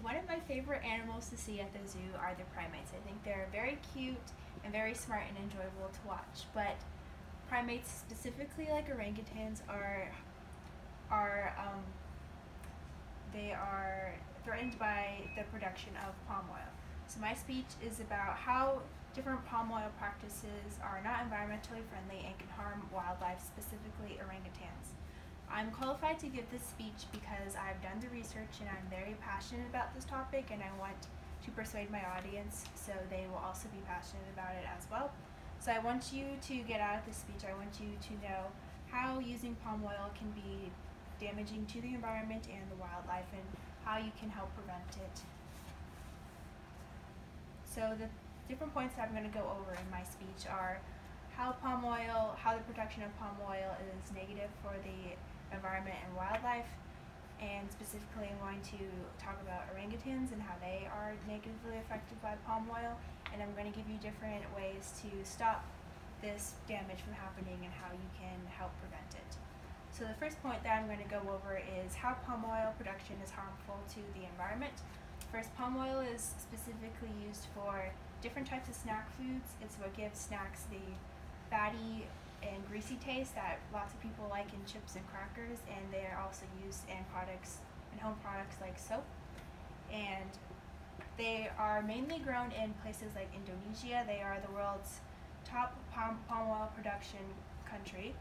One of my favorite animals to see at the zoo are the primates. I think they're very cute and very smart and enjoyable to watch. But primates, specifically like orangutans, are they are threatened by the production of palm oil. So my speech is about how different palm oil practices are not environmentally friendly and can harm wildlife, specifically orangutans. I'm qualified to give this speech because I've done the research and I'm very passionate about this topic, and I want to persuade my audience so they will also be passionate about it as well. So I want you to get out of this speech, I want you to know how using palm oil can be damaging to the environment and the wildlife and how you can help prevent it. So the different points that I'm going to go over in my speech are how the production of palm oil is negative for the environment and wildlife, and specifically I'm going to talk about orangutans and how they are negatively affected by palm oil, and I'm going to give you different ways to stop this damage from happening and how you can help prevent it. So the first point that I'm going to go over is how palm oil production is harmful to the environment. First, palm oil is specifically used for different types of snack foods. It's what gives snacks the fatty and greasy taste that lots of people like in chips and crackers, and they are also used in home products like soap. And they are mainly grown in places like Indonesia. They are the world's top palm oil production country.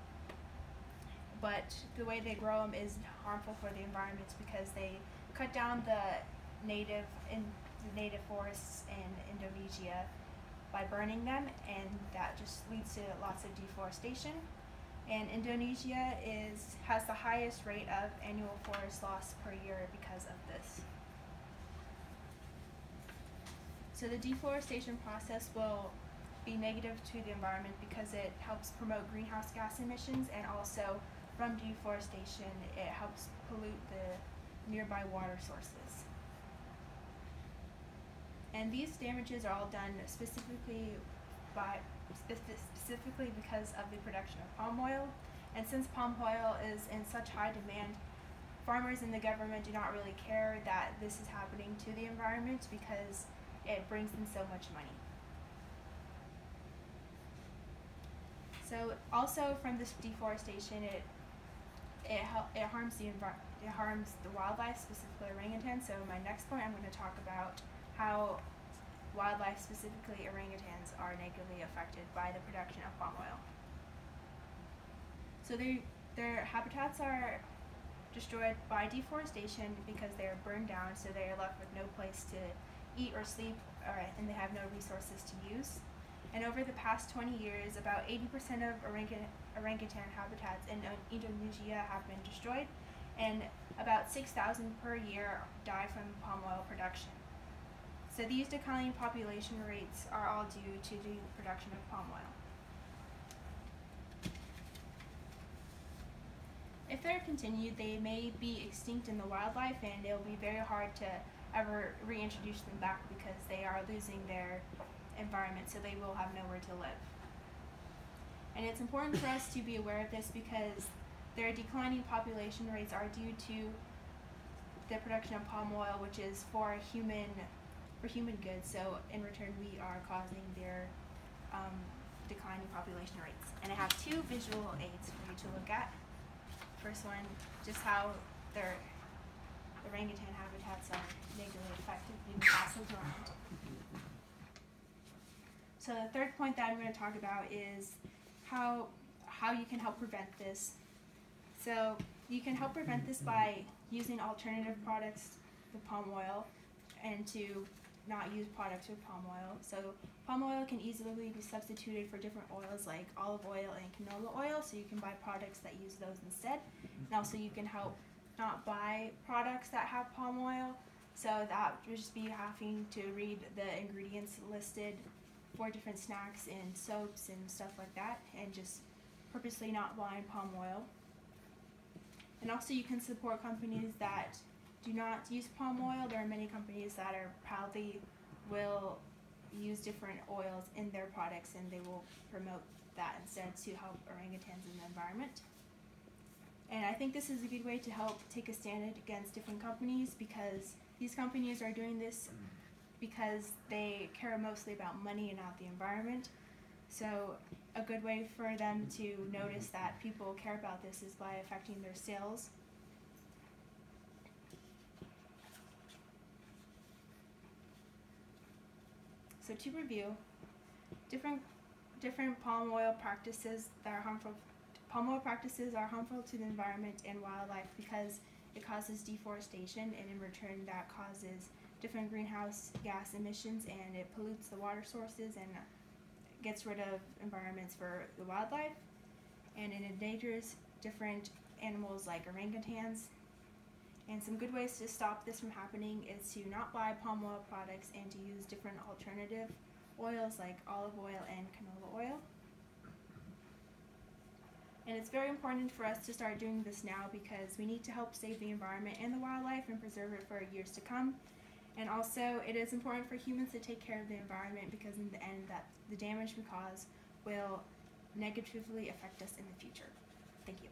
But the way they grow them is harmful for the environment because they cut down the native forests in Indonesia by burning them, and that just leads to lots of deforestation. And Indonesia has the highest rate of annual forest loss per year because of this. So the deforestation process will be negative to the environment because it helps promote greenhouse gas emissions, and also from deforestation it helps pollute the nearby water sources. And these damages are all done specifically because of the production of palm oil. And since palm oil is in such high demand, farmers and the government do not really care that this is happening to the environment because it brings them so much money. So also from this deforestation, it harms the wildlife, specifically orangutans. So my next point, I'm going to talk about how wildlife, specifically orangutans, are negatively affected by the production of palm oil. So their habitats are destroyed by deforestation because they are burned down, so they are left with no place to eat or sleep, and they have no resources to use. And over the past 20 years, about 80% of orangutan habitats in Indonesia have been destroyed, and about 6,000 per year die from palm oil production. So these declining population rates are all due to the production of palm oil. If they're continued, they may be extinct in the wildlife, and it'll be very hard to ever reintroduce them back because they are losing their environment, so they will have nowhere to live. And it's important for us to be aware of this because their declining population rates are due to the production of palm oil, which is for human goods. So in return, we are causing their declining population rates. And I have two visual aids for you to look at. First one, just how their orangutan habitats are negatively affected being fossils around. So the third point that I'm going to talk about is how you can help prevent this. So you can help prevent this by using alternative products with palm oil, and to not use products with palm oil. So palm oil can easily be substituted for different oils like olive oil and canola oil, so you can buy products that use those instead. And also you can help not buy products that have palm oil, so that would just be having to read the ingredients listed for different snacks and soaps and stuff like that, and just purposely not buying palm oil. And also you can support companies that do not use palm oil. There are many companies that are proudly will use different oils in their products, and they will promote that instead to help orangutans in the environment. And I think this is a good way to help take a stand against different companies because These companies are doing this because they care mostly about money and not the environment. So a good way for them to notice that people care about this is by affecting their sales. So to review, different palm oil practices that are harmful. Palm oil practices are harmful to the environment and wildlife because it causes deforestation, and in return that causes different greenhouse gas emissions, and it pollutes the water sources and gets rid of environments for the wildlife, and it endangers different animals like orangutans. And some good ways to stop this from happening is to not buy palm oil products and to use different alternative oils like olive oil and canola oil. And it's very important for us to start doing this now because we need to help save the environment and the wildlife and preserve it for years to come. And also, it is important for humans to take care of the environment because in the end, that the damage we cause will negatively affect us in the future. Thank you.